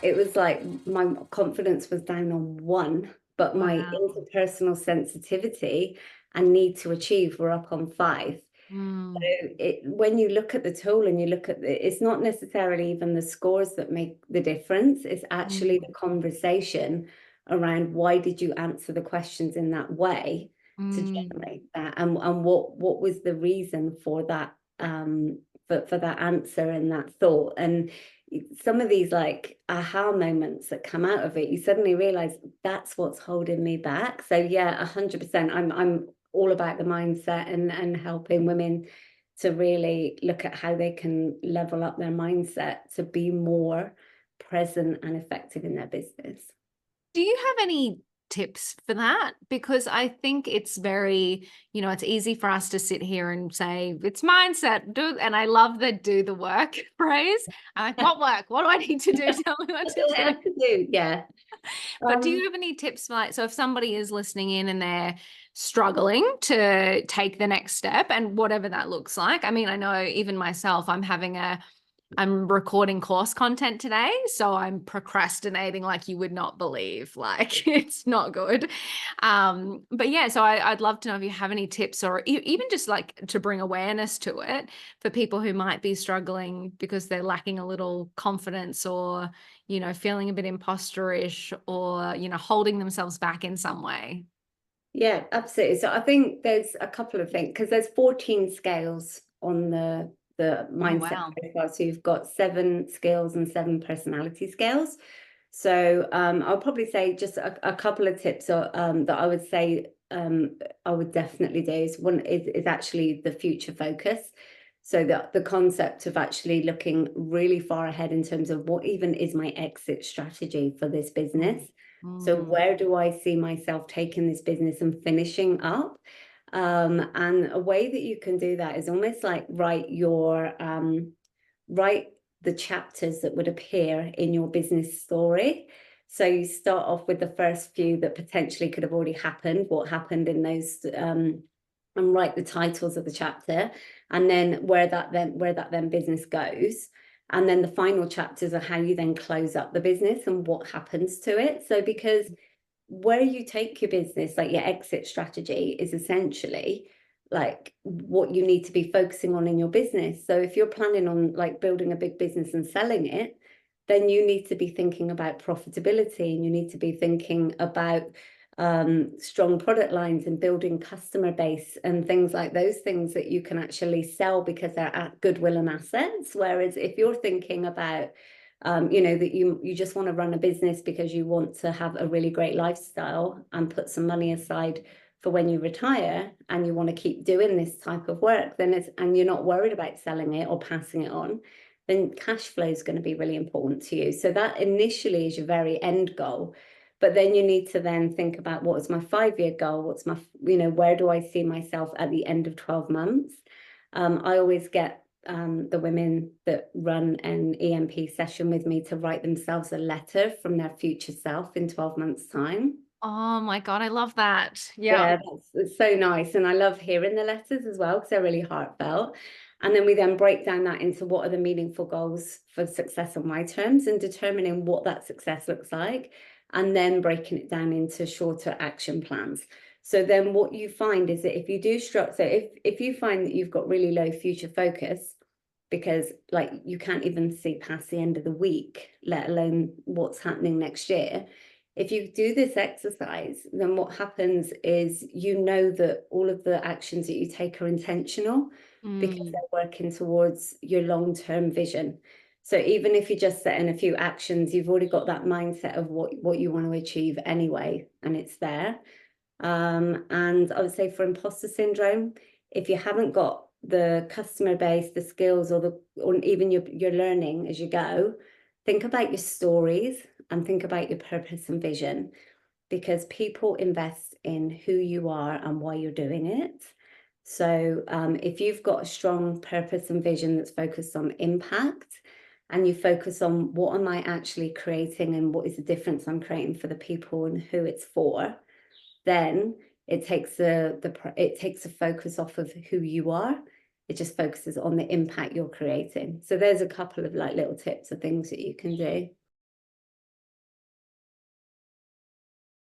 it was like my confidence was down on 1, but my Wow. interpersonal sensitivity and need to achieve were up on 5. So Mm, when you look at the tool and you look at it's not necessarily even the scores that make the difference. It's actually mm, the conversation around why did you answer the questions in that way to mm. generate that, and what was the reason for that, for that answer and that thought. And some of these like aha moments that come out of it, you suddenly realize that's what's holding me back. So yeah, 100%. I'm all about the mindset and helping women to really look at how they can level up their mindset to be more present and effective in their business. Do you have any tips for that? Because I think it's very, it's easy for us to sit here and say, it's mindset, do, and I love the do the work phrase. I'm like, what work? What do I need to do? Tell me what What to do I do. have to do? Yeah. But do Um, you have any tips for like, so if somebody is listening in and they're struggling to take the next step and whatever that looks like? I mean, I know even myself, I'm recording course content today, so I'm procrastinating like you would not believe. Like it's not good. But yeah, so I'd love to know if you have any tips or even just like to bring awareness to it for people who might be struggling because they're lacking a little confidence or, feeling a bit imposterish or, holding themselves back in some way. yeah, absolutely. So I think there's a couple of things because there's 14 scales on the Oh, mindset wow. profile. So you've got 7 skills and 7 personality scales. So I'll probably say just a couple of tips that I would say I would definitely do. Is one is actually the future focus. So the concept of actually looking really far ahead in terms of what even is my exit strategy for this business. Mm, So mm, where do I see myself taking this business and finishing up? And a way that you can do that is almost like write the chapters that would appear in your business story. So you start off with the first few that potentially could have already happened, what happened in those, and write the titles of the chapter, and then where that then business goes. And then the final chapters are how you then close up the business and what happens to it. So because where you take your business, like your exit strategy, is essentially like what you need to be focusing on in your business. So if you're planning on like building a big business and selling it, then you need to be thinking about profitability, and you need to be thinking about strong product lines and building customer base and things like those things that you can actually sell because they're at goodwill and assets. Whereas if you're thinking about that you just want to run a business because you want to have a really great lifestyle and put some money aside for when you retire, and you want to keep doing this type of work, then and you're not worried about selling it or passing it on, then cash flow is going to be really important to you. So that initially is your very end goal. But then you need to then think about, what is my 5-year goal? What's my, where do I see myself at the end of 12 months? I always get the women that run an EMP session with me to write themselves a letter from their future self in 12 months' time. Oh my God, I love that. Yeah. Yeah, it's so nice. And I love hearing the letters as well because they're really heartfelt. And then we then break down that into what are the meaningful goals for success on my terms, and determining what that success looks like, and then breaking it down into shorter action plans. So then what you find is that if you do structure, so if you find that you've got really low future focus, because like you can't even see past the end of the week, let alone what's happening next year. If you do this exercise, then what happens is you know that all of the actions that you take are intentional because Mm, they're working towards your long-term vision. So even if you're just setting a few actions, you've already got that mindset of what you want to achieve anyway, and it's there. And I would say for imposter syndrome, if you haven't got the customer base, the skills, or even your learning as you go, think about your stories and think about your purpose and vision, because people invest in who you are and why you're doing it. So if you've got a strong purpose and vision that's focused on impact, and you focus on what am I actually creating and what is the difference I'm creating for the people and who it's for, then it takes the focus off of who you are. It just focuses on the impact you're creating. So there's a couple of like little tips of things that you can do.